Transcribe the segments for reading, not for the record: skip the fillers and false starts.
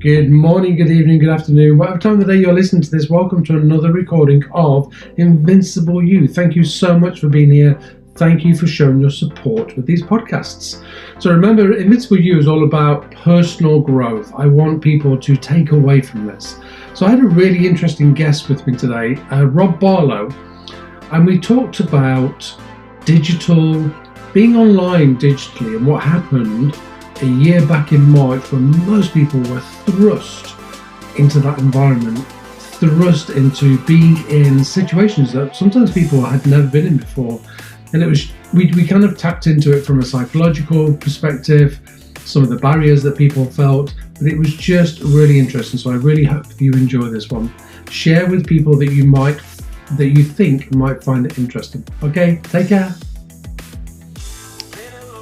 Good morning, good evening, good afternoon. Whatever time of the day you're listening to this, welcome to another recording of Invincible You. Thank you so much for being here. Thank you for showing your support with these podcasts. So remember, Invincible You is all about personal growth. I want people to take away from this. So I had a really interesting guest with me today, Rob Barlow, and we talked about being online digitally and what happened a year back in March when most people were thrust into that environment, thrust into being in situations that sometimes people had never been in before. And it was we kind of tapped into it from a psychological perspective, some of the barriers that people felt, but it was just really interesting. So I really hope you enjoy this one. Share with people that you think might find it interesting. Okay, take care.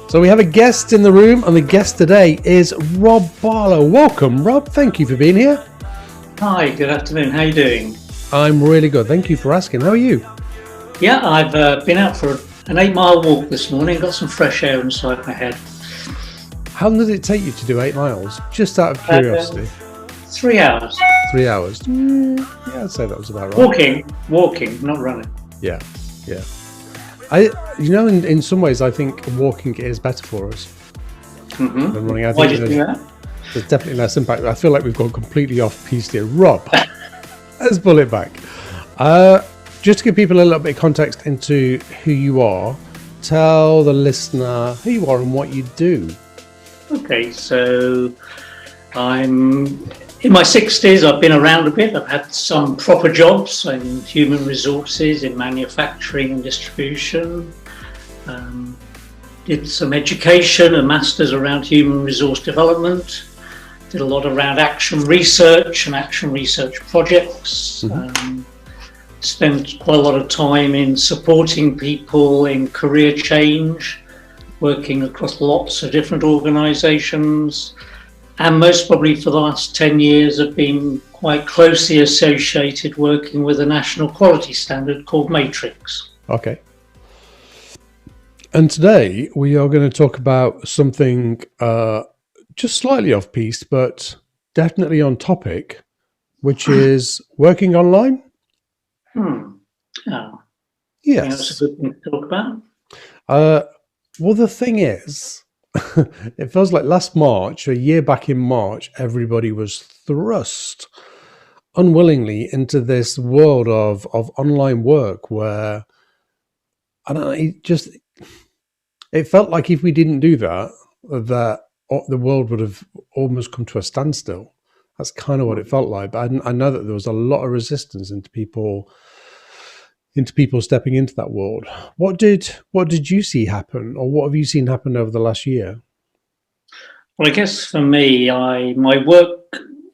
So we have a guest in the room, and the guest today is Rob Barlow. Welcome, Rob. Thank you for being here. Hi, good afternoon. How are you doing? I'm really good. Thank you for asking. How are you? Yeah, I've been out for an 8-mile walk this morning. Got some fresh air inside my head. How long did it take you to do 8 miles? Just out of curiosity. 3 hours. 3 hours? Yeah, I'd say that was about right. Walking, not running. Yeah. In some ways, I think walking is better for us than running. Why do you think that? There's definitely less impact. I feel like we've gone completely off piste here. Rob, let's pull it back. Just to give people a little bit of context into who you are, tell the listener who you are and what you do. Okay, so I'm in my 60s. I've been around a bit. I've had some proper jobs in human resources, in manufacturing and distribution. Did some education, a master's around human resource development. Did a lot around action research and action research projects. Spent quite a lot of time in supporting people in career change, working across lots of different organisations. And most probably for the last 10 years have been quite closely associated working with a national quality standard called Matrix. Okay. And today we are going to talk about something just slightly off piste, but definitely on topic, which is working online. Oh. Yes. That's a good thing to talk about. Well, the thing is, it feels like last March, a year back in March, everybody was thrust unwillingly into this world of online work where, I don't know, it felt like if we didn't do that the world would have almost come to a standstill. That's kind of what it felt like. But I know that there was a lot of resistance into people stepping into that world. What did you see happen, or what have you seen happen over the last year? Well, I guess for me, my work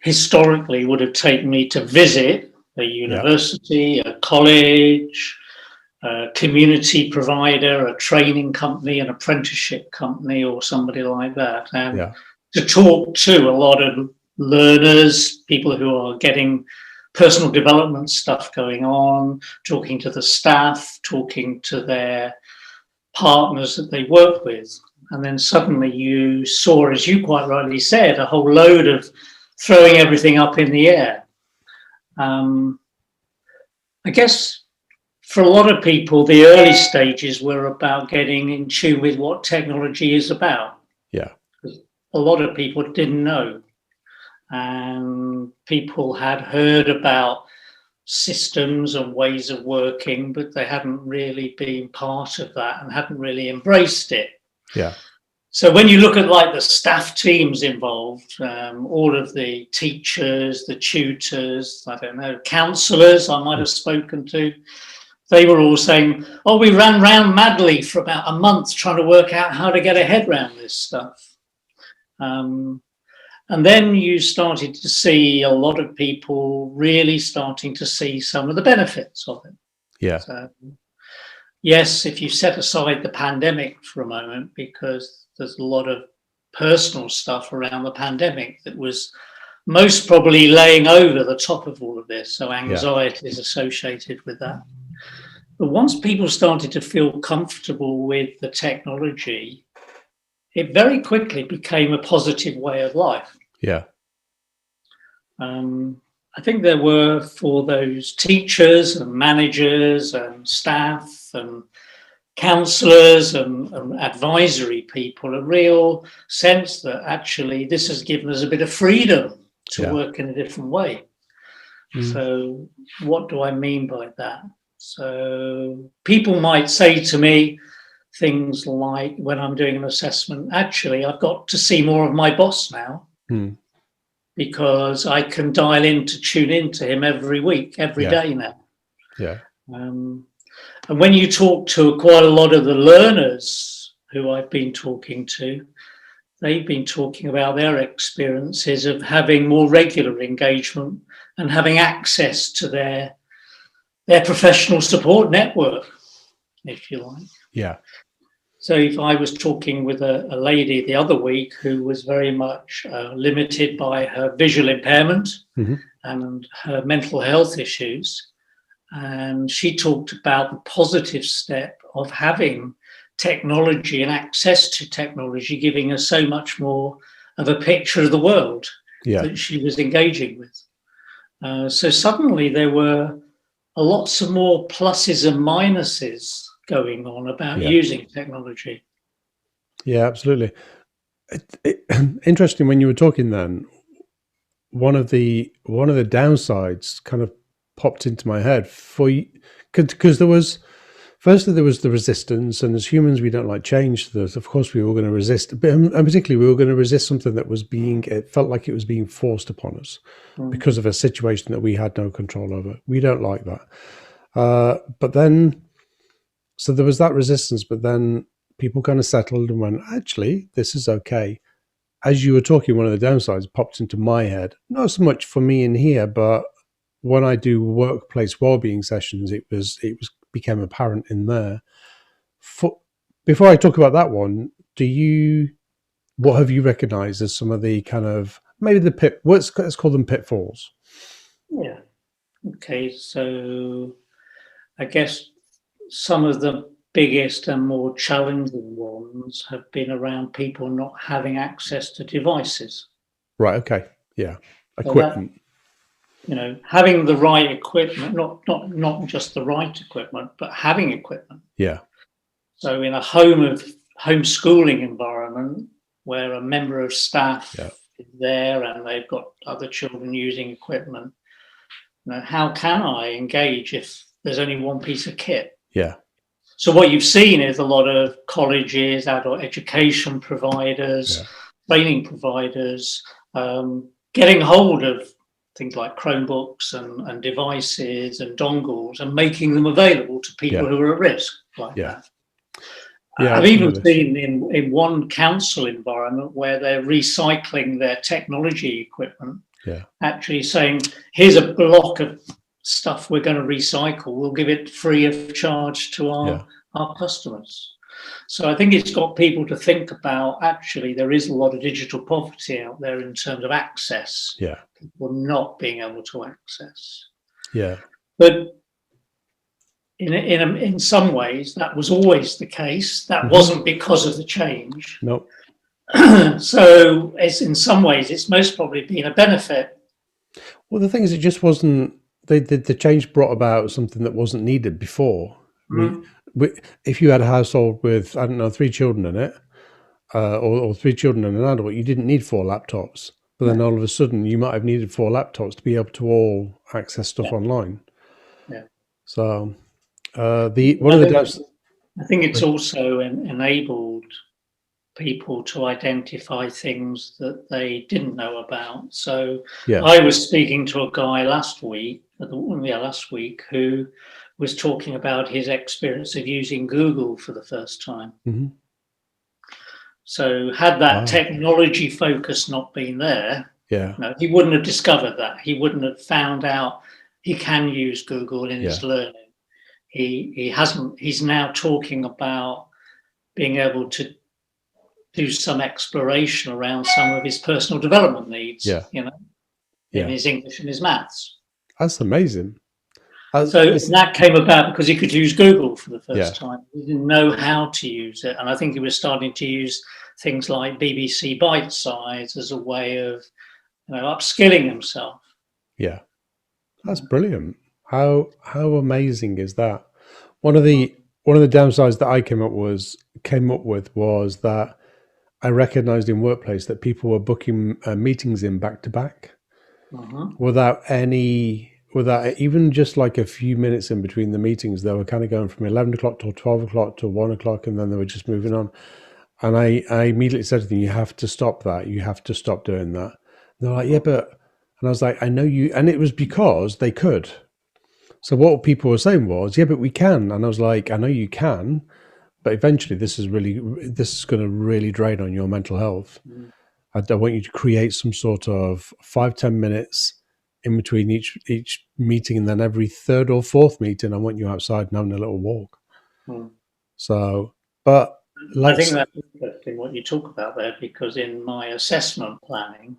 historically would have taken me to visit a university, a college, a community provider, a training company, an apprenticeship company, or somebody like that, and to talk to a lot of learners, people who are getting personal development stuff going on, talking to the staff, talking to their partners that they work with. And then suddenly you saw, as you quite rightly said, a whole load of throwing everything up in the air. I guess for a lot of people, the early stages were about getting in tune with what technology is about. Yeah. A lot of people didn't know. And people had heard about systems and ways of working, but they hadn't really been part of that and hadn't really embraced it. Yeah. So when you look at like the staff teams involved, all of the teachers, the tutors, I don't know, counsellors I might have spoken to, they were all saying, oh, we ran round madly for about a month trying to work out how to get a head around this stuff. And then you started to see a lot of people really starting to see some of the benefits of it. Yeah. So, yes, if you set aside the pandemic for a moment, because there's a lot of personal stuff around the pandemic that was most probably laying over the top of all of this. So anxiety is associated with that. But once people started to feel comfortable with the technology, it very quickly became a positive way of life. Yeah. I think there were, for those teachers and managers and staff and counsellors and advisory people, a real sense that actually this has given us a bit of freedom to work in a different way. So what do I mean by that? So people might say to me things like, when I'm doing an assessment, actually, I've got to see more of my boss now because I can dial in to tune in to him every week, every day now. Yeah. And when you talk to quite a lot of the learners who I've been talking to, they've been talking about their experiences of having more regular engagement and having access to their professional support network, if you like. Yeah. So if I was talking with a lady the other week who was very much limited by her visual impairment and her mental health issues, and she talked about the positive step of having technology and access to technology, giving her so much more of a picture of the world that she was engaging with. So suddenly there were lots of more pluses and minuses going on about using technology. Yeah, absolutely. Interesting, when you were talking then, one of the downsides kind of popped into my head because there was the resistance, and as humans we don't like change. Of course we were going to resist, and particularly we were going to resist something that it felt like it was being forced upon us because of a situation that we had no control over. We don't like that. But then, so there was that resistance, but then people kind of settled and went, actually, this is okay. As you were talking, one of the downsides popped into my head, not so much for me in here, but when I do workplace wellbeing sessions, it became apparent in there. Before I talk about that one, what have you recognized as some of the kind of, maybe let's call them pitfalls? Yeah. Okay. So I guess some of the biggest and more challenging ones have been around people not having access to devices. Right. Okay. Yeah. Equipment. So having the right equipment, not just the right equipment, but having equipment. Yeah. So in a homeschooling environment where a member of staff is there and they've got other children using equipment, how can I engage if there's only one piece of kit? Yeah. So what you've seen is a lot of colleges, adult education providers, training providers, getting hold of things like Chromebooks and devices and dongles and making them available to people who are at risk like that. Yeah, I've even seen in one council environment where they're recycling their technology equipment, actually saying, here's a block of stuff we're going to recycle. We'll give it free of charge to our customers. So I think it's got people to think about, actually, there is a lot of digital poverty out there in terms of access. Yeah. People not being able to access. Yeah. But in some ways, that was always the case. That wasn't because of the change. No. So in some ways, it's most probably been a benefit. Well, the thing is, it just wasn't, the change brought about something that wasn't needed before. If you had a household with, 3 children in it, or 3 children and an adult, you didn't need 4 laptops. But then all of a sudden, you might have needed 4 laptops to be able to all access stuff online. Yeah. So I think it's also enabled people to identify things that they didn't know about. So I was speaking to a guy last week who was talking about his experience of using Google for the first time. So had that technology focus not been there, he wouldn't have discovered that. He wouldn't have found out he can use Google in his learning. He hasn't. He's now talking about being able to do some exploration around some of his personal development needs, in his English and his maths. That's amazing. So that came about because he could use Google for the first time. He didn't know how to use it. And I think he was starting to use things like BBC Bite Size as a way of upskilling himself. Yeah. That's brilliant. How amazing is that? One of the downsides that I came up with was that I recognized in workplace that people were booking meetings in back to back without even just like a few minutes in between the meetings. They were kind of going from 11 o'clock till 12 o'clock to 1 o'clock, and then they were just moving on. And I immediately said to them, you have to stop that. You have to stop doing that. And they're like, yeah, but, and I was like, I know you, and it was because they could. So what people were saying was, yeah, but we can. And I was like, I know you can, but eventually this is going to really drain on your mental health. I want you to create some sort of 5-10 minutes in between each meeting, and then every third or fourth meeting, I want you outside and having a little walk. So, but I think that's interesting what you talk about there, because in my assessment planning,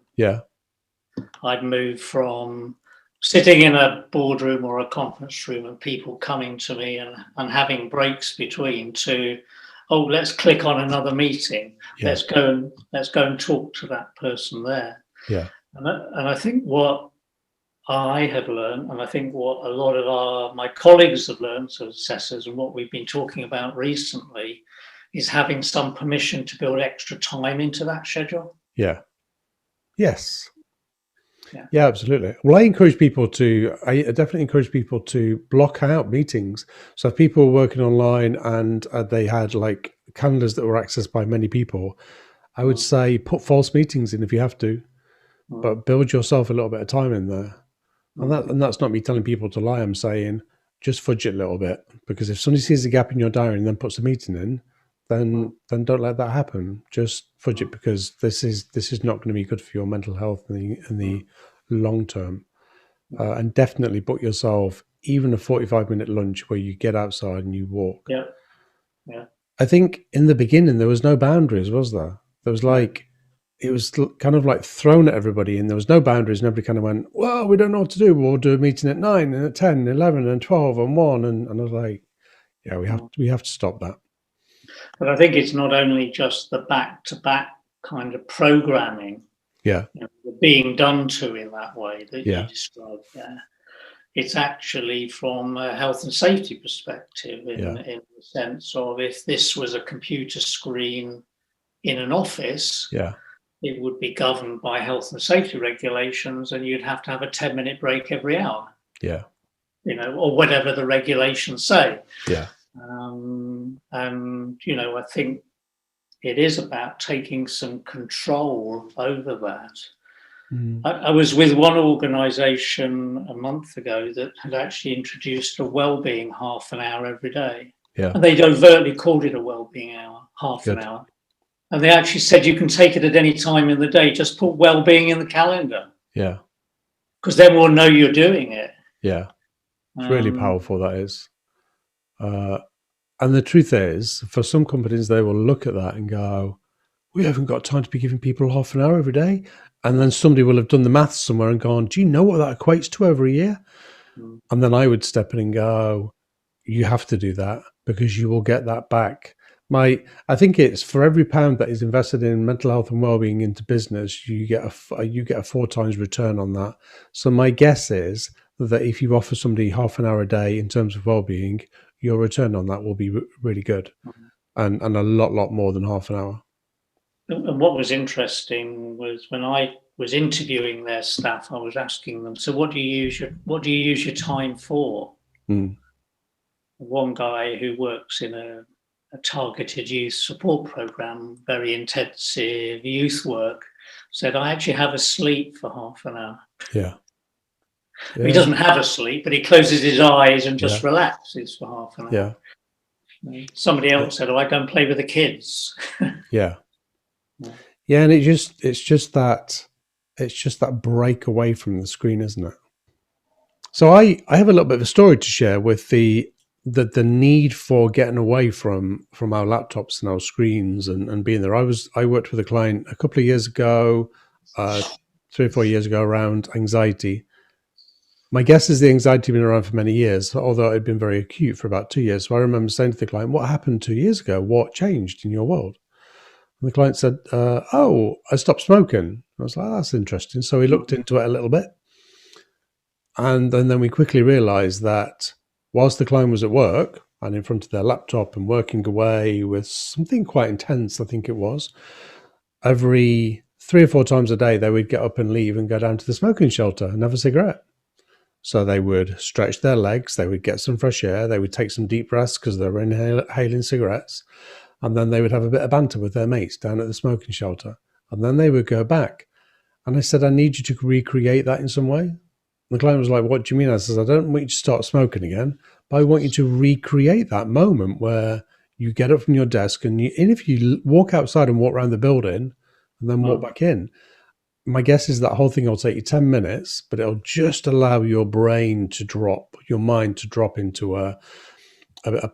I'd moved from sitting in a boardroom or a conference room and people coming to me and having breaks between to, oh, let's click on another meeting. Let's go and talk to that person there. And I think what I have learned, and I think what a lot of my colleagues have learned, so assessors, and what we've been talking about recently, is having some permission to build extra time into that schedule. Yes. Yeah, absolutely. Well, I definitely encourage people to block out meetings. So if people were working online and they had like calendars that were accessed by many people, I would say put false meetings in if you have to, but build yourself a little bit of time in there. And that's not me telling people to lie. I'm saying just fudge it a little bit, because if somebody sees a gap in your diary and then puts a meeting in, then don't let that happen. Just fudge it, because this is not going to be good for your mental health in the long term. And definitely book yourself even a 45-minute lunch where you get outside and you walk. I think in the beginning there was no boundaries, was there? There was like, it was kind of like thrown at everybody, and there was no boundaries. Nobody kind of went, well, we don't know what to do. We'll do a meeting at 9 and at 10 and 11 and 12 and 1. And I was like, yeah, we have to stop that. But I think it's not only just the back-to-back kind of programming being done to in that way that you described there. It's actually from a health and safety perspective in the sense of, if this was a computer screen in an office, it would be governed by health and safety regulations, and you'd have to have a 10-minute break every hour. Or whatever the regulations say. And I think it is about taking some control over that. I was with one organisation a month ago that had actually introduced a wellbeing half an hour every day. And they'd overtly called it a wellbeing hour, half an hour. And they actually said you can take it at any time in the day. Just put well-being in the calendar. Because then we'll know you're doing it. It's really powerful, that is. And the truth is, for some companies, they will look at that and go, we haven't got time to be giving people half an hour every day. And then somebody will have done the maths somewhere and gone, do you know what that equates to over a year? And then I would step in and go, you have to do that, because you will get that back. I think it's for every pound that is invested in mental health and well-being into business, you get a 4 times return on that. So my guess is that if you offer somebody half an hour a day in terms of well-being, your return on that will be really good, and a lot more than half an hour. And what was interesting was when I was interviewing their staff, I was asking them, so what do you use your time for? One guy who works in a targeted youth support program, very intensive youth work, said, I actually have a sleep for half an hour. He doesn't have a sleep, but he closes his eyes and just relaxes for half an hour. Somebody else said, I go and play with the kids. And it's just that break away from the screen, isn't it? So I have a little bit of a story to share with the need for getting away from our laptops and our screens and being there. I worked with a client a couple of years ago, 3 or 4 years ago, around anxiety. My guess is the anxiety had been around for many years, although it had been very acute for about 2 years. So I remember saying to the client, what happened 2 years ago? What changed in your world? And the client said, I stopped smoking. I was like, that's interesting. So he looked into it a little bit. And then we quickly realized that whilst the client was at work and in front of their laptop and working away with something quite intense, I think it was, every 3 or 4 times a day, they would get up and leave and go down to the smoking shelter and have a cigarette. So they would stretch their legs, they would get some fresh air, they would take some deep breaths because they were inhaling cigarettes, and then they would have a bit of banter with their mates down at the smoking shelter. And then they would go back. And I said, I need you to recreate that in some way. The client was like, what do you mean? I said, I don't want you to start smoking again, but I want you to recreate that moment where you get up from your desk and if you walk outside and walk around the building and then walk back in, my guess is that whole thing will take you 10 minutes, but it'll just allow your brain to drop, your mind to drop into a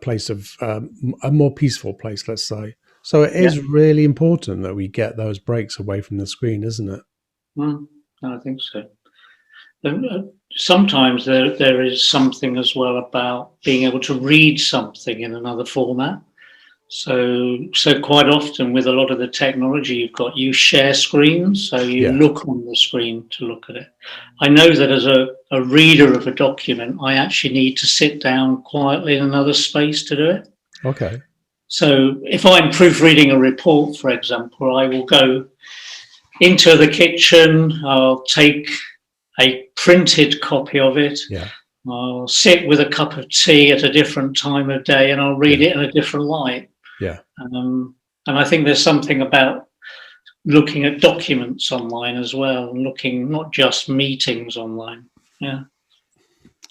place of a more peaceful place, let's say. So it is really important that we get those breaks away from the screen, isn't it? I think so. Sometimes there is something as well about being able to read something in another format. So quite often with a lot of the technology you share screens, so you look on the screen to look at it. I know that as a reader of a document, I actually need to sit down quietly in another space to do it. Okay. So if I'm proofreading a report, for example, I will go into the kitchen, I'll take a printed copy of it. Yeah. I'll sit with a cup of tea at a different time of day and I'll read it in a different light. Yeah. And I think there's something about looking at documents online as well, and looking not just meetings online. Yeah.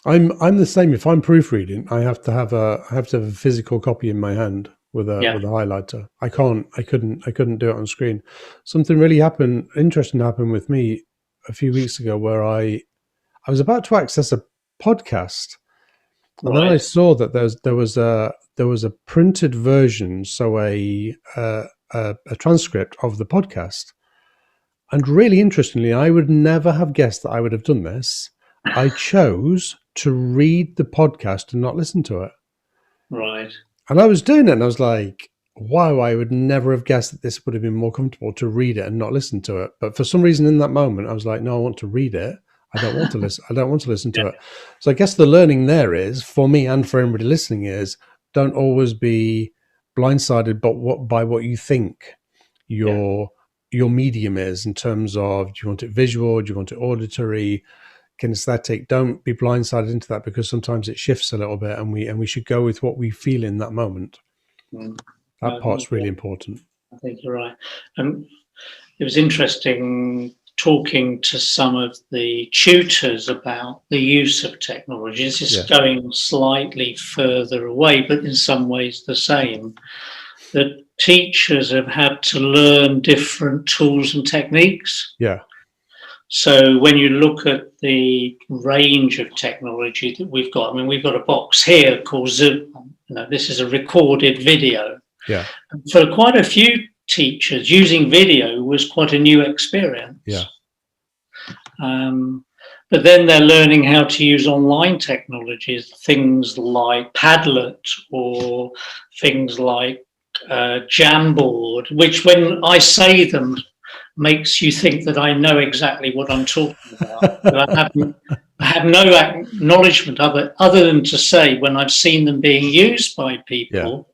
I'm the same. If I'm proofreading, I have to have a physical copy in my hand with a highlighter. I couldn't do it on screen. Something really interesting happened with me a few weeks ago where I was about to access a podcast, and then I saw that there was a printed version, so a transcript of the podcast. And really interestingly, I would never have guessed that I would have done this. I chose to read the podcast and not listen to it. Right. And I was doing it, and I was like, wow, I would never have guessed that this would have been more comfortable to read it and not listen to it. But for some reason in that moment, I was like, no, I want to read it. I don't want to listen. I don't want to listen to it. So I guess the learning there is, for me and for everybody listening, is don't always be blindsided by what you think your medium is in terms of, do you want it visual? Do you want it auditory? Kinesthetic? Don't be blindsided into that, because sometimes it shifts a little bit, and we should go with what we feel in that moment. That part's really important. I think you're right. It was interesting talking to some of the tutors about the use of technology. This is going slightly further away, but in some ways the same. That teachers have had to learn different tools and techniques. Yeah. So when you look at the range of technology that we've got, I mean, we've got a box here called Zoom. This is a recorded video. Yeah. And for quite a few teachers, using video was quite a new experience. Yeah. But then they're learning how to use online technologies, things like Padlet or things like Jamboard, which when I say them makes you think that I know exactly what I'm talking about. But I have no acknowledgement of it other than to say when I've seen them being used by people,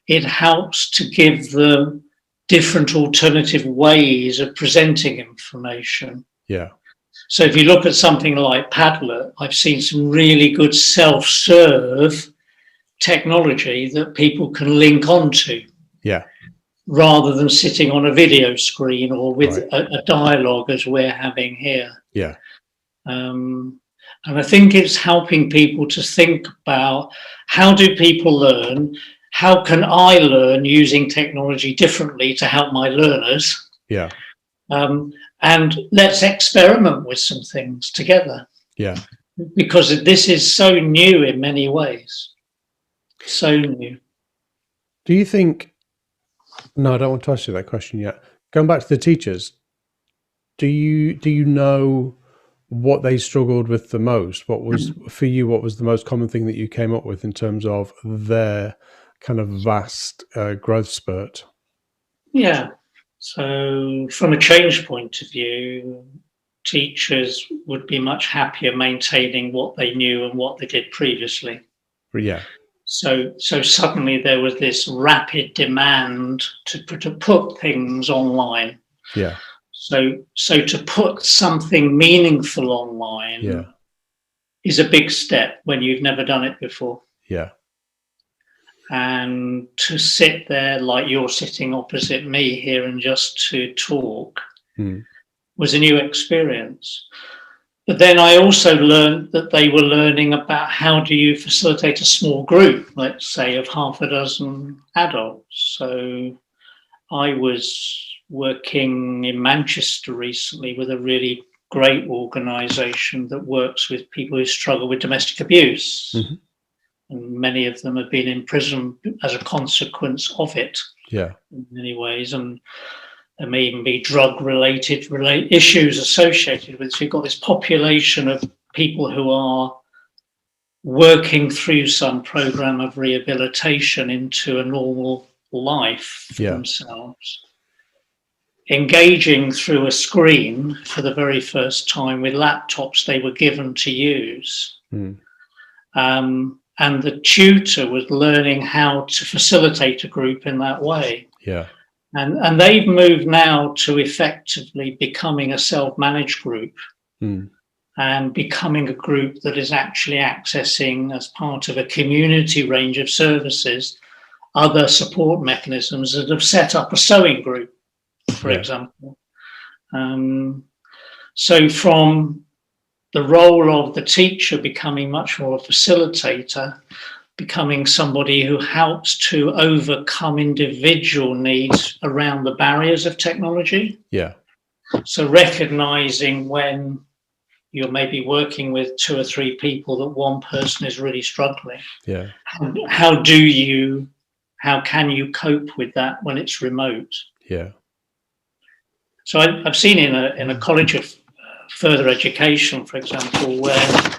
it helps to give them different alternative ways of presenting information. Yeah. So if you look at something like Padlet, I've seen some really good self-serve technology that people can link onto. Yeah. Rather than sitting on a video screen or with a dialogue as we're having here. Yeah. And I think it's helping people to think about, how do people learn? How can I learn using technology differently to help my learners? Yeah. And let's experiment with some things together. Yeah. Because this is so new in many ways. So new. Do you think, no, I don't want to ask you that question yet. Going back to the teachers, do you know what they struggled with the most? What was, for you, what was the most common thing that you came up with in terms of their kind of vast growth spurt? Yeah. So from a change point of view, teachers would be much happier maintaining what they knew and what they did previously. Yeah. So suddenly there was this rapid demand to put things online. Yeah. So to put something meaningful online is a big step when you've never done it before. Yeah. And to sit there like you're sitting opposite me here and just to talk was a new experience. But then I also learned that they were learning about how do you facilitate a small group, let's say, of half a dozen adults. So I was working in Manchester recently with a really great organisation that works with people who struggle with domestic abuse. Mm-hmm. And many of them have been in prison as a consequence of it in many ways. And there may even be drug-related issues associated with it. So you've got this population of people who are working through some program of rehabilitation into a normal life for themselves, engaging through a screen for the very first time with laptops they were given to use. And the tutor was learning how to facilitate a group in that way. Yeah. And they've moved now to effectively becoming a self-managed group and becoming a group that is actually accessing, as part of a community range of services, other support mechanisms that have set up a sewing group, for example. So from the role of the teacher becoming much more a facilitator, becoming somebody who helps to overcome individual needs around the barriers of technology. Yeah. So recognizing when you're maybe working with 2 or 3 people that one person is really struggling. Yeah. How can you cope with that when it's remote? Yeah. So I've seen in a college of further education, for example, where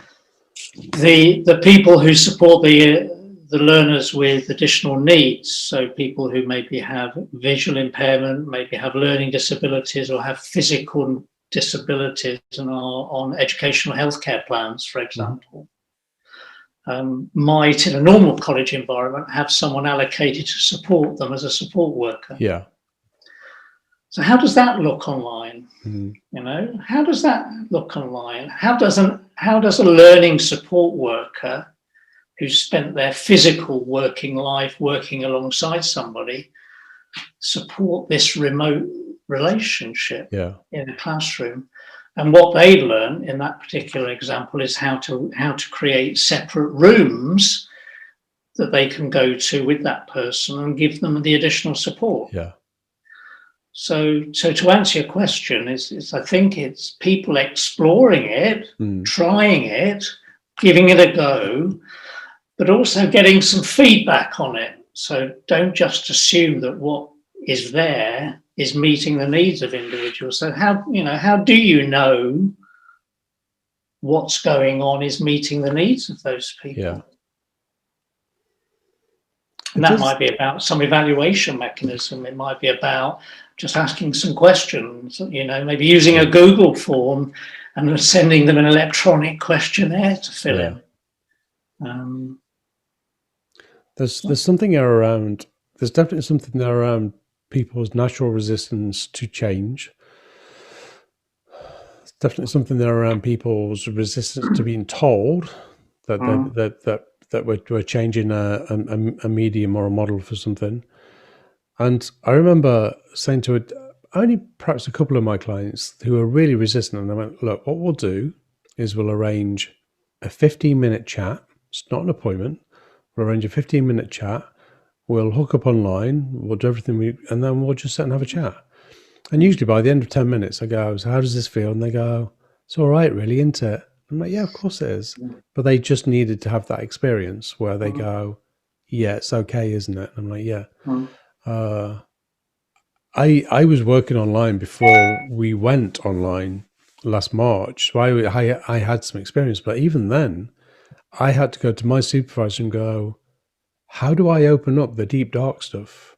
the people who support the learners with additional needs, so people who maybe have visual impairment, maybe have learning disabilities or have physical disabilities and are on educational healthcare plans, for example, might, in a normal college environment, have someone allocated to support them as a support worker. Yeah. So how does that look online? You know, how does that look online? How does a learning support worker who spent their physical working life working alongside somebody support this remote relationship in a classroom? And what they learn in that particular example is how to create separate rooms that they can go to with that person and give them the additional support. Yeah. So to answer your question is I think it's people exploring it, trying it, giving it a go, but also getting some feedback on it. So don't just assume that what is there is meeting the needs of individuals. So how do you know what's going on is meeting the needs of those people? Yeah. And that might be about some evaluation mechanism. It might be about just asking some questions, maybe using a Google form and sending them an electronic questionnaire to fill in. There's something around, there's definitely something there around people's natural resistance to change. There's definitely something there around people's resistance to being told that we're changing a medium or a model for something. And I remember saying to only perhaps a couple of my clients who were really resistant, and I went, look, what we'll do is we'll arrange a 15-minute chat. It's not an appointment. We'll arrange a 15-minute chat. We'll hook up online. We'll do everything and then we'll just sit and have a chat. And usually by the end of 10 minutes, I go, so how does this feel? And they go, it's all right, really, isn't it? I'm like, yeah, of course it is. But they just needed to have that experience where they go, yeah, it's okay, isn't it? And I'm like, yeah. I was working online before we went online last March. So I had some experience, but even then I had to go to my supervisor and go, how do I open up the deep, dark stuff?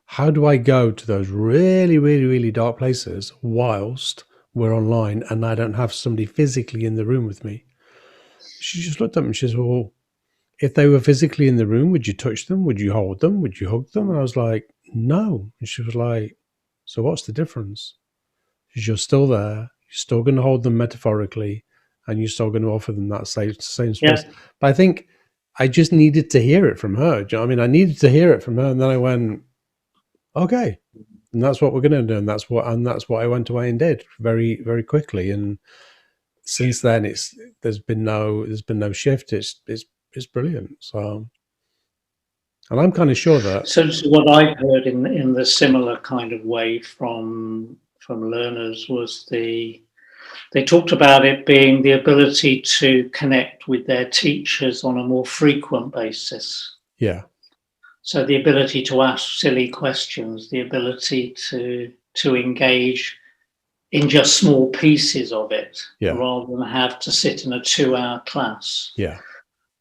How do I go to those really, really, really dark places whilst we're online and I don't have somebody physically in the room with me. She just looked at me and she says, well, if they were physically in the room, would you touch them? Would you hold them? Would you hug them? And I was like, no. And she was like, so what's the difference? Because you're still there, you're still going to hold them metaphorically, and you're still going to offer them that same space. Yeah. But I think I just needed to hear it from her. Do you know what I mean? I needed to hear it from her, and then I went, okay, and that's what we're going to do, and that's what I went away and did very, very quickly. And since then, there's been no shift. It's brilliant. So, and I'm kind of sure that. So what I heard in the similar kind of way from learners was they talked about it being the ability to connect with their teachers on a more frequent basis. Yeah. So the ability to ask silly questions, the ability to engage in just small pieces of it, rather than have to sit in a 2-hour class. Yeah.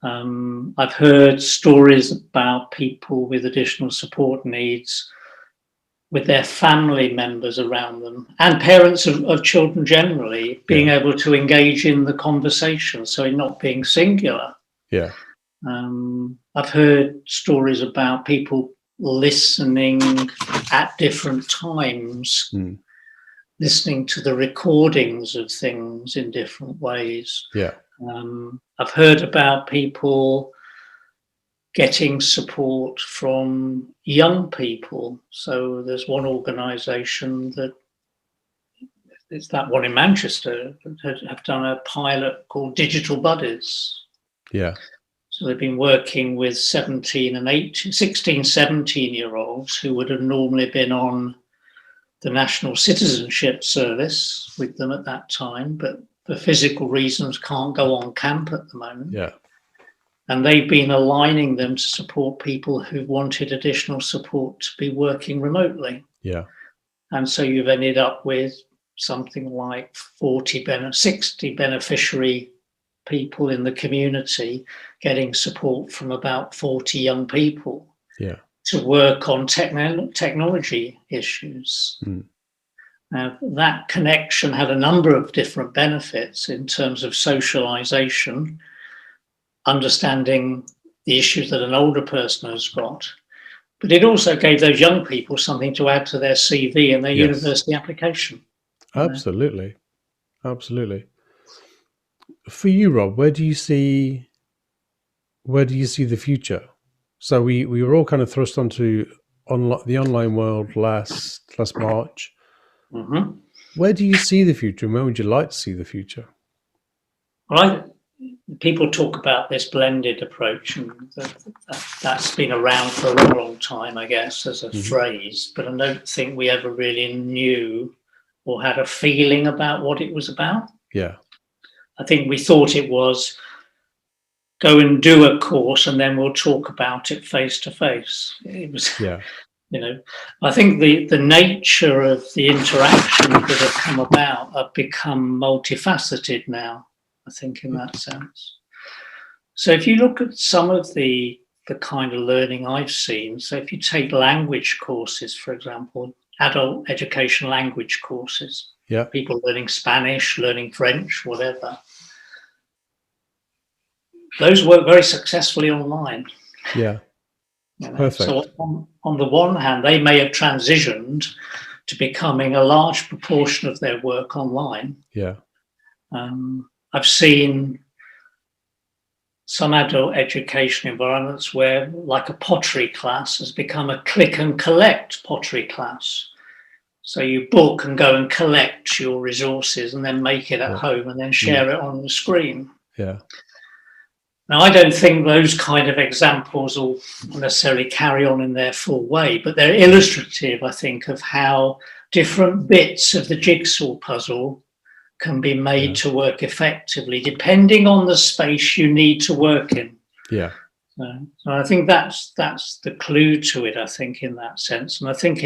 I've heard stories about people with additional support needs with their family members around them and parents of children generally being able to engage in the conversation, so it not being singular. Yeah. I've heard stories about people listening at different times, listening to the recordings of things in different ways. Yeah. I've heard about people getting support from young people. So there's one organisation it's that one in Manchester that have done a pilot called Digital Buddies. Yeah. So they've been working with 16, 17-year-olds who would have normally been on the National Citizenship Service with them at that time, but for physical reasons can't go on camp at the moment. Yeah. And they've been aligning them to support people who wanted additional support to be working remotely. Yeah. And so you've ended up with something like 60 beneficiary people in the community getting support from about 40 young people to work on technology issues. Now, that connection had a number of different benefits in terms of socialization, understanding the issues that an older person has got, but it also gave those young people something to add to their CV and their university application. Absolutely. Absolutely. For you, Rob, where do you see the future? So we were all kind of thrust onto the online world last March. Mm-hmm. Where do you see the future, and where would you like to see the future? Well, people talk about this blended approach, and that's been around for a long, long time, I guess, as a phrase, but I don't think we ever really knew or had a feeling about what it was about. Yeah. I think we thought it was go and do a course and then we'll talk about it face to face. It was, I think the nature of the interactions that have come about have become multifaceted now, I think, in that sense. So if you look at some of the kind of learning I've seen, so if you take language courses, for example, adult education language courses, people learning Spanish, learning French, whatever, those work very successfully online. Yeah. Perfect. So on the one hand, they may have transitioned to becoming a large proportion of their work online. Yeah. I've seen some adult education environments where, like a pottery class, has become a click and collect pottery class. So you book and go and collect your resources and then make it at home and then share it on the screen. Yeah. Now, I don't think those kind of examples will necessarily carry on in their full way, but they're illustrative, I think, of how different bits of the jigsaw puzzle can be made to work effectively, depending on the space you need to work in. Yeah. So I think that's the clue to it, I think, in that sense. And I think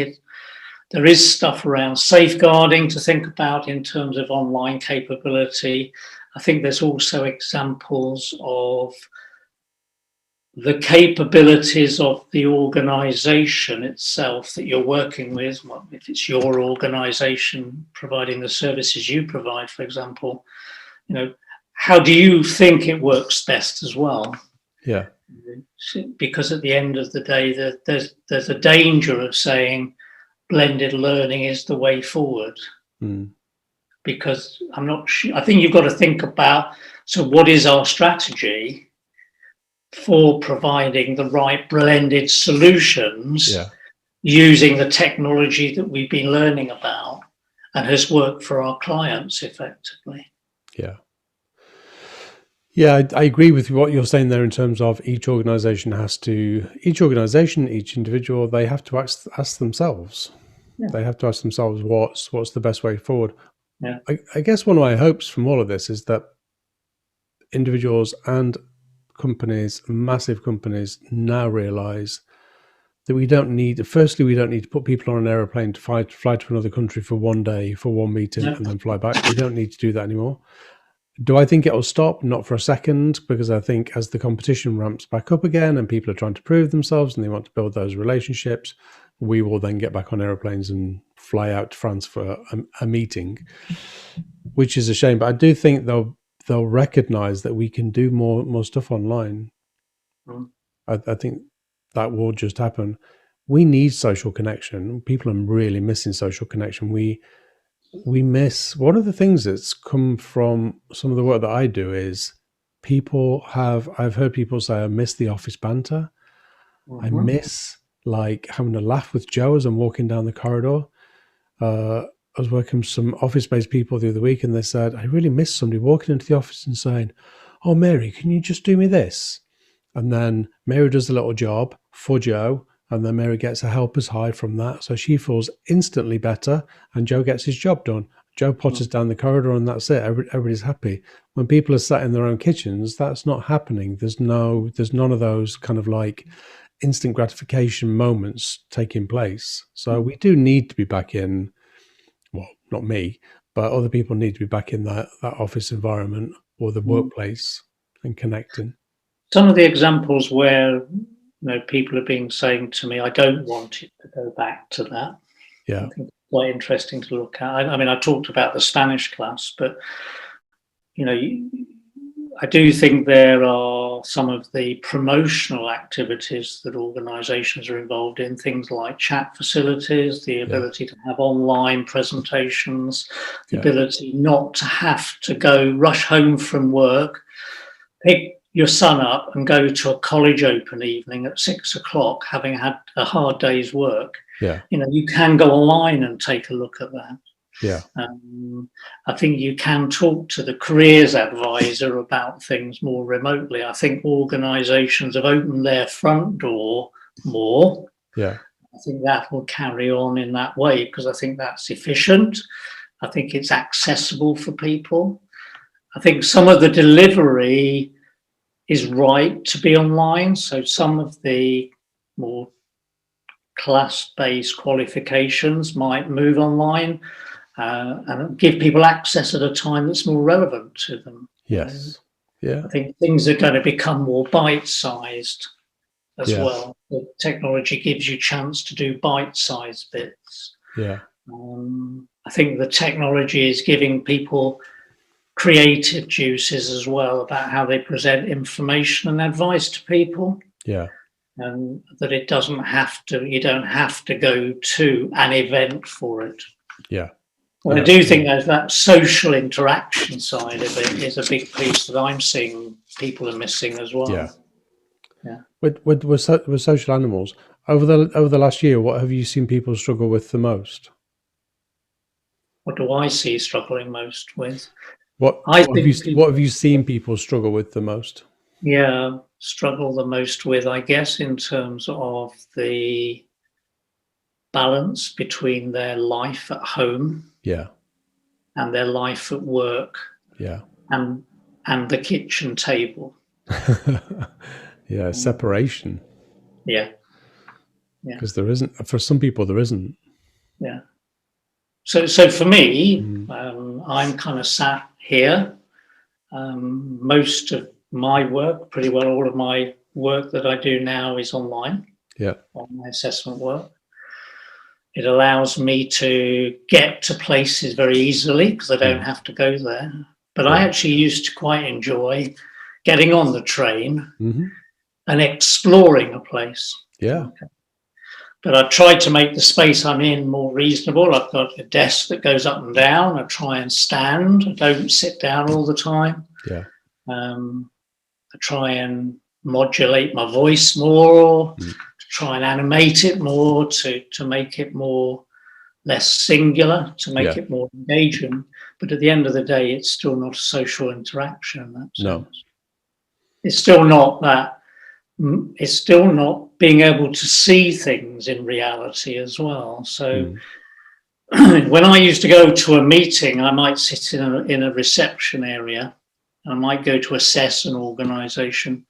there is stuff around safeguarding to think about in terms of online capability. I think there's also examples of the capabilities of the organization itself that you're working with, if it's your organization providing the services you provide, for example, how do you think it works best as well? Yeah. Because at the end of the day, there's a danger of saying blended learning is the way forward. Because I'm not sure. I think you've got to think about, so what is our strategy for providing the right blended solutions using the technology that we've been learning about and has worked for our clients effectively. Yeah, I agree with what you're saying there in terms of each organization, each individual, they have to ask themselves. They have to ask themselves what's the best way forward. I guess one of my hopes from all of this is that individuals and companies, massive companies, now realize that we don't need to put people on an aeroplane to fly to another country for one day, for one meeting, and then fly back. We don't need to do that anymore. Do I think it'll stop? Not for a second, because I think as the competition ramps back up again and people are trying to prove themselves and they want to build those relationships, we will then get back on aeroplanes and fly out to France for a meeting, which is a shame. But I do think they'll recognize that we can do more stuff online. I think that will just happen. We need social connection. People are really missing social connection. We miss, one of the things that's come from some of the work that I do is I've heard people say, I miss the office banter. I miss like having a laugh with Joe as I'm walking down the corridor. I was working with some office-based people the other week and they said, I really miss somebody walking into the office and saying, oh, Mary, can you just do me this? And then Mary does a little job for Joe, and then Mary gets a helper's high from that. So she feels instantly better and Joe gets his job done. Joe potters down the corridor and that's it. Everybody's happy. When people are sat in their own kitchens, that's not happening. There's none of those kind of like instant gratification moments taking place. So we do need to be back in, well, not me, but other people need to be back in that office environment or the workplace and connecting. Some of the examples where people have been saying to me, I don't want it to go back to that. Yeah. I think it's quite interesting to look at. I mean, I talked about the Spanish class, but, I do think there are some of the promotional activities that organisations are involved in, things like chat facilities, the ability to have online presentations, the ability not to have to rush home from work, pick your son up and go to a college open evening at 6 o'clock, having had a hard day's work. You can go online and take a look at that. I think you can talk to the careers advisor about things more remotely. I think organisations have opened their front door more. I think that will carry on in that way because I think that's efficient. I think it's accessible for people. I think some of the delivery is right to be online. So some of the more class-based qualifications might move online and give people access at a time that's more relevant to them. I think things are going to become more bite-sized as well. The technology gives you a chance to do bite-sized bits. I think the technology is giving people creative juices as well about how they present information and advice to people. And that you don't have to go to an event for it. And I do think that social interaction side of it is a big piece that I'm seeing people are missing as well. With social animals, over the last year, what have you seen people struggle with the most? What do I see struggling most with? What have you seen people struggle with the most? Struggle the most with, I guess, in terms of the balance between their life at home and their life at work and the kitchen table. Separation. Because there isn't, for some people there isn't. So for me, I'm kind of sat here. Most of my work, pretty well all of my work that I do now is online. Yeah. On my assessment work. It allows me to get to places very easily because I don't have to go there. But I actually used to quite enjoy getting on the train and exploring a place. Yeah. Okay. But I tried to make the space I'm in more reasonable. I've got a desk that goes up and down. I try and stand. I don't sit down all the time. Yeah. I try and modulate my voice more, to try and animate it more, to make it more less singular, to make it more engaging. But at the end of the day, it's still not a social interaction in that sense. No. It's still not that. It's still not being able to see things in reality as well. So when I used to go to a meeting, I might sit in a reception area. I might go to assess an organisation.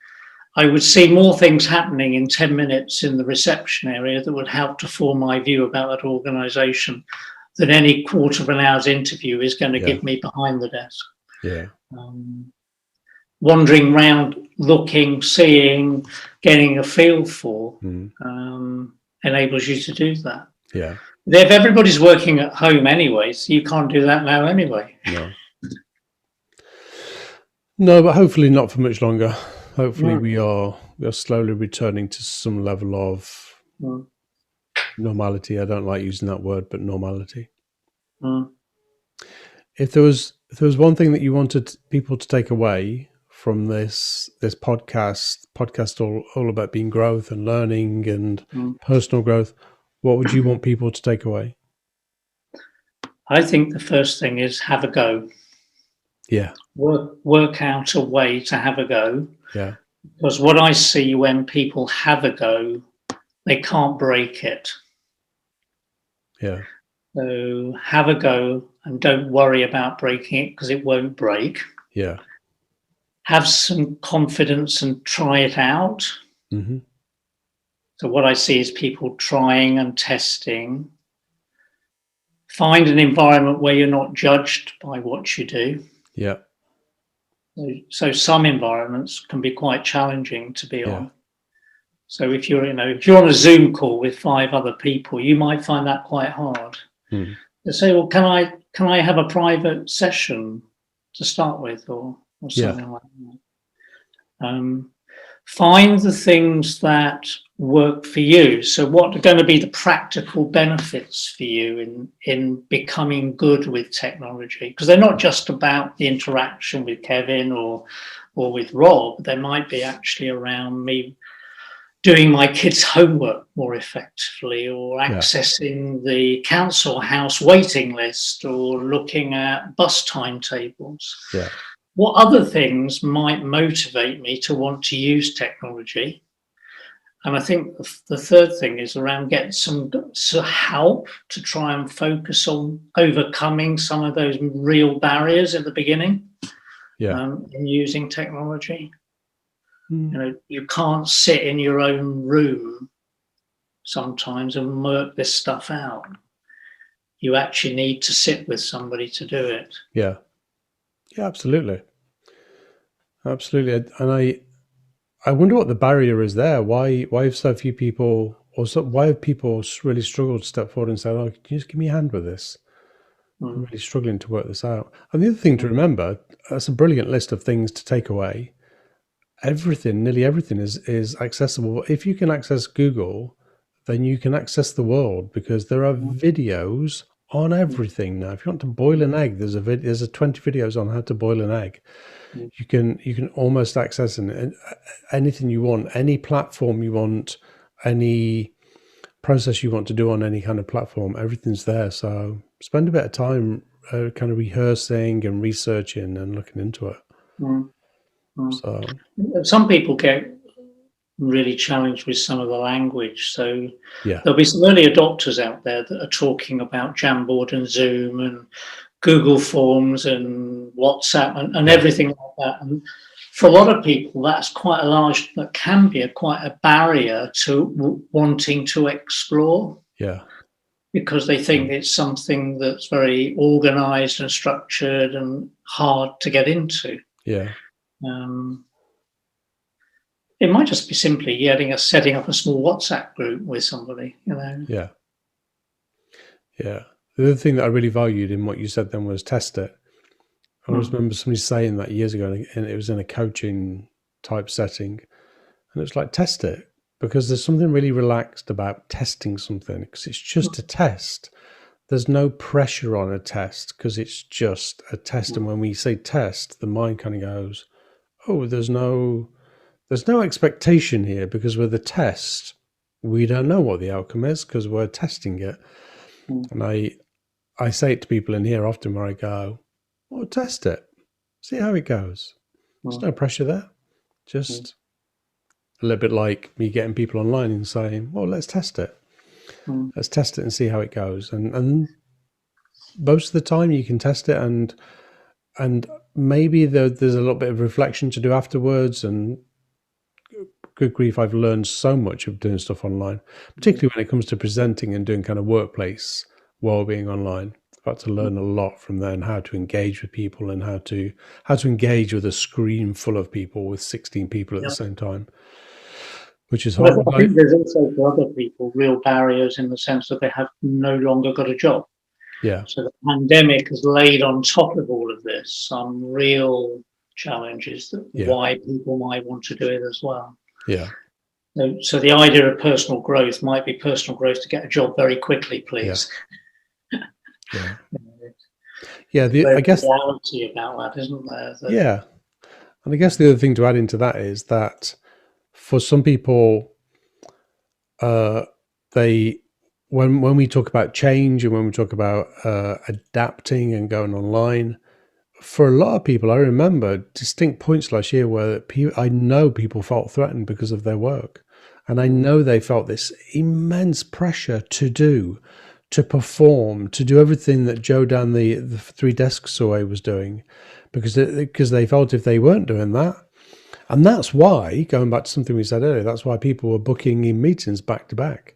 I would see more things happening in 10 minutes in the reception area that would help to form my view about that organisation than any quarter of an hour's interview is going to give me behind the desk. Yeah. Wandering around, looking, seeing, getting a feel for enables you to do that. Yeah. If everybody's working at home anyways, you can't do that now anyway. No. No, but hopefully not for much longer. Hopefully we are slowly returning to some level of normality. I don't like using that word, but normality. If there was one thing that you wanted people to take away from this podcast all about being growth and learning and personal growth, what would you want people to take away? I think the first thing is have a go. Yeah. Work out a way to have a go. Yeah. Because what I see when people have a go, they can't break it. Yeah. So have a go and don't worry about breaking it because it won't break. Yeah. Have some confidence and try it out. So what I see is people trying and testing. Find an environment where you're not judged by what you do. Yeah. So some environments can be quite challenging to be on. So if you're on a Zoom call with 5 other people, you might find that quite hard. They say, well, can I have a private session to start with, or something like that. Find the things that work for you. So what are going to be the practical benefits for you in becoming good with technology? Because they're not just about the interaction with Kevin or with Rob. They might be actually around me doing my kids' homework more effectively, or accessing the council house waiting list, or looking at bus timetables. Yeah. What other things might motivate me to want to use technology? And I think the third thing is around getting some help to try and focus on overcoming some of those real barriers at the beginning in using technology. You can't sit in your own room sometimes and work this stuff out. You actually need to sit with somebody to do it. Yeah. Yeah, absolutely. Absolutely. And I wonder what the barrier is there. Why have so few people, why have people really struggled to step forward and say, oh, can you just give me a hand with this? I'm really struggling to work this out. And the other thing to remember, that's a brilliant list of things to take away. Nearly everything is accessible. If you can access Google, then you can access the world, because there are videos on everything now. If you want to boil an egg, there's 20 videos on how to boil an egg. You can almost access anything you want, any platform you want, any process you want to do on any kind of platform. Everything's there. So spend a bit of time kind of rehearsing and researching and looking into it. So some people get really challenged with some of the language. So yeah, there'll be some early adopters out there that are talking about Jamboard and Zoom and Google Forms and WhatsApp and everything like that. And for a lot of people, that can be quite a barrier to wanting to explore. Yeah. Because they think it's something that's very organized and structured and hard to get into. Yeah. It might just be simply setting up a small WhatsApp group with somebody, Yeah. The other thing that I really valued in what you said then was test it. I always remember somebody saying that years ago, and it was in a coaching type setting. And it's like, test it, because there's something really relaxed about testing something, because it's just a test. There's no pressure on a test because it's just a test. And when we say test, the mind kind of goes, oh, there's no expectation here, because with a test, we don't know what the outcome is because we're testing it. And I say it to people in here often where I go, well, test it, see how it goes. There's no pressure there. Just a little bit like me getting people online and saying, well, let's test it. Let's test it and see how it goes. And most of the time you can test it, and maybe there's a little bit of reflection to do afterwards. And good grief, I've learned so much of doing stuff online, particularly when it comes to presenting and doing kind of workplace well-being online. I've had to learn a lot from then, how to engage with people and how to engage with a screen full of people, with 16 people at the same time, which is hard. I think there's also for other people real barriers in the sense that they have no longer got a job. Yeah. So the pandemic has laid on top of all of this some real challenges that why people might want to do it as well. Yeah. So the idea of personal growth might be personal growth to get a job very quickly, please. Yeah. I guess reality about that, isn't there? Yeah. And I guess the other thing to add into that is that for some people, when we talk about change and when we talk about adapting and going online, for a lot of people, I remember distinct points last year where I know people felt threatened because of their work. And I know they felt this immense pressure to perform, to do everything that Joe down the 3 desks away was doing, because they felt if they weren't doing that. And that's why, going back to something we said earlier, that's why people were booking in meetings back to back,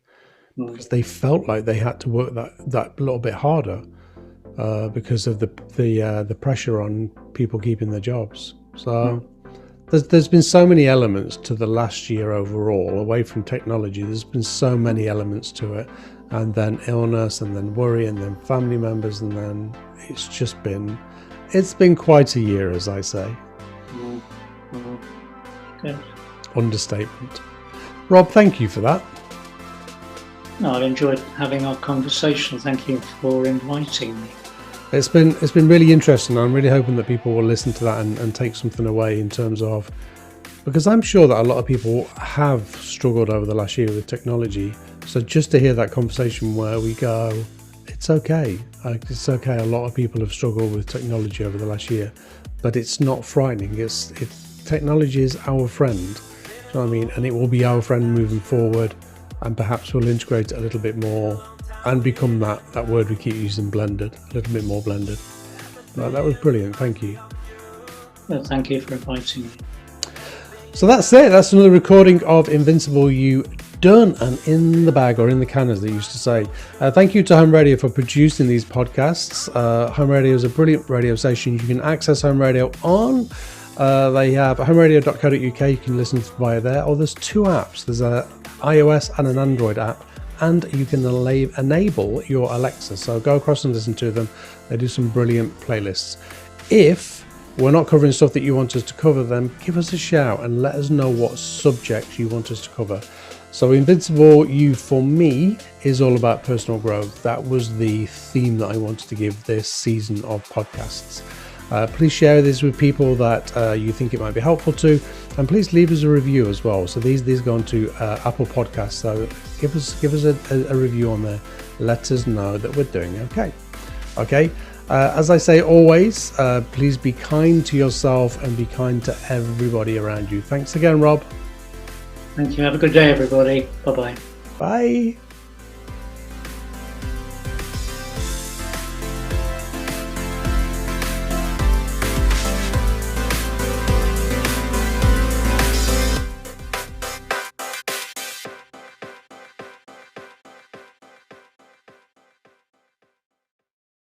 because they felt like they had to work that little bit harder because of the pressure on people keeping their jobs. So there's been so many elements to the last year overall, away from technology. There's been so many elements to it, and then illness, and then worry, and then family members, and then it's been quite a year, as I say. Good. Understatement. Rob, thank you for that. No, I've enjoyed having our conversation. Thank you for inviting me. It's been really interesting. I'm really hoping that people will listen to that and take something away in terms of, because I'm sure that a lot of people have struggled over the last year with technology. So just to hear that conversation where we go, it's okay. It's okay. A lot of people have struggled with technology over the last year, but it's not frightening. Technology is our friend. You know what I mean? And it will be our friend moving forward. And perhaps we'll integrate it a little bit more and become that word we keep using, blended, a little bit more blended. But that was brilliant. Thank you. Well, thank you for inviting me. So that's it. That's another recording of Invincible You, done and in the bag, or in the can, as they used to say. Thank you to Home Radio for producing these podcasts. Home Radio is a brilliant radio station. You can access Home Radio on. They have homeradio.co.uk. You can listen via there. Or there's 2 apps. There's an iOS and an Android app, and you can enable your Alexa. So go across and listen to them. They do some brilliant playlists. If we're not covering stuff that you want us to cover, then give us a shout and let us know what subjects you want us to cover. So Invincible You, for me, is all about personal growth. That was the theme that I wanted to give this season of podcasts. Please share this with people that you think it might be helpful to, and please leave us a review as well. So these go on to Apple Podcasts. So give us a review on there. Let us know that we're doing okay. Okay. As I say always, please be kind to yourself and be kind to everybody around you. Thanks again, Rob. Thank you. Have a good day, everybody. Bye-bye. Bye.